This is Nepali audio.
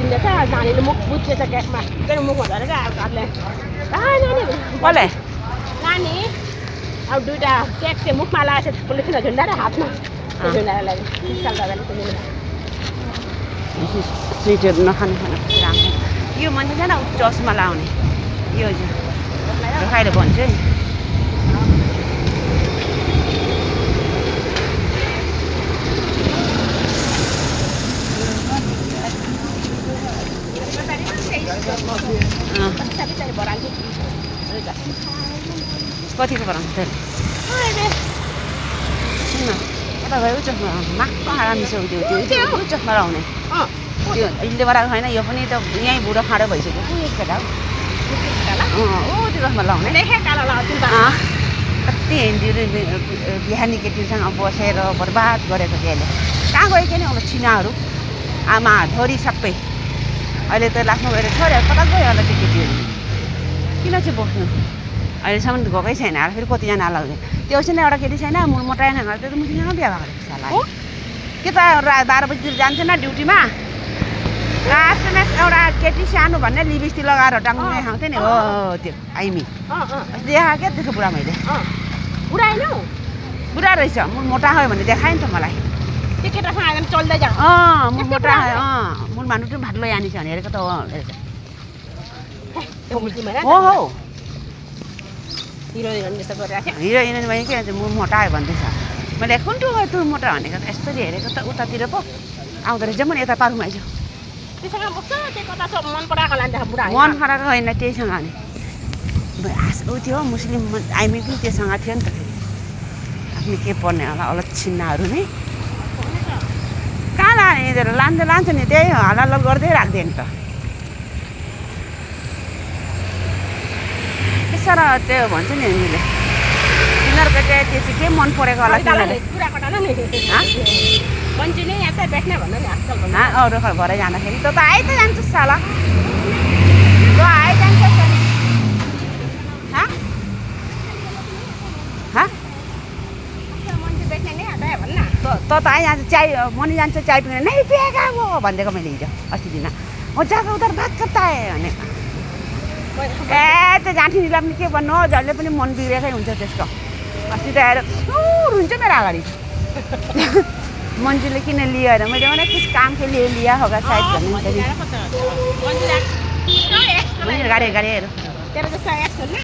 झुन्डेछ नानीले मुख बुझेछ केकमा त्यो मुख हुँदो रहेछ अब घरले नानी कसले नानी अब दुईवटा केक चाहिँ मुखमा लगाएछ पुलिसले झुन्डाएर हातमा त्यो झुन्डाएर लाग्यो निकाल दादाले स्विटहरू नखाने खाना राम्रो यो मान्छे छैन चस्मा लाउने यो चाहिँ खाएर भन्छु है कतिको बनाउँछ त कता गयो चस्मा माक्क राम्रो छ त्यो चस्मा लाउने त्यो अहिले बनाएको छैन यो पनि त यहीँ बुढो खाँडो भइसक्यो एक केटा हो त्यो चस्मा लाउने कति बिहानी केटीसँग बसेर बर्बाद गरेको थियो अहिले कहाँ गयो कि नि अब छिनाहरू आमा छोरी सबै अहिले त लास्टमा गएर छोऱ्यो कता गयो होला त्यो केटीहरू किन चाहिँ बस्नु अहिलेसम्म गएकै छैन फेरि कतिजना लाग्दैन त्यो चाहिँ एउटा केटी छैन मुल मोटाएन त्यो त मुसीसँग बिहा भएको रहेछ होला के त 12 बजीतिर जान्छन् ड्युटीमा लास्टमा एउटा केटी सानो भन्ने लिपस्टिक लगाएर टाङ्ने खाउँथ्यो नि हो त्यो आइमी देखाएको क्या त्यसको बुढा मैले बुढा रहेछ मुल मोटा भयो भने देखायो नि त मलाई त्यो केटासँग चल्दै जा मुल मोटा मुल मानु चाहिँ भात लैआनी छ भने हेरेको त हो हो हिरोइन जस्तो गरिरहेको हिरोइन भने के भन्छ मुल मोटायो भन्दैछ मैले कुन टु गयो तँ मोटा भनेको त यस्तरी हेरेको त उतातिर पो आउँदो रहेछ म यता पारुमा आइज त्यससँग बस्छ त्यो कता छ मन पराएको लान्छ बुढा मन पराएको होइन त्यहीसँग नि ऊ थियो मुस्लिम आइमी पनि त्योसँग थियो नि त फेरि आफ्नो के पर्ने होला अलक्षिन्नाहरू नि कहाँ लाने लान्छ नि त्यही हल्लाल गर्दै राख्दै नि त त्यसो त्यो भन्छ नि हामीले तिनीहरूको चाहिँ त्यो चाहिँ के मन परेको होला तिनीहरूले मान्छे नै यहाँ चाहिँ बेच्ने भन्नु नि आजकल अरू भरे जाँदाखेरि त आइ त जान्छस् साला त आइ जान्छस् मान्छे बेच्ने नै आता भन्न त आइ जान्छ चाय मनी जान्छ चाय पिउने नै पिएका हो भनिदिएको मैले हिजो अस्ति दिन म जग्गा उता भात कता भने त्यो जाँठिनीलाई पनि के भन्नु जसले पनि मन बिग्रेकै हुन्छ त्यसको अस्ति त आएर हुन्छ मेरो अगाडि मन्जुले किन लियो होइन मैले भने कुछ काम के लिए लिया होगा सायद भन्ने गाडी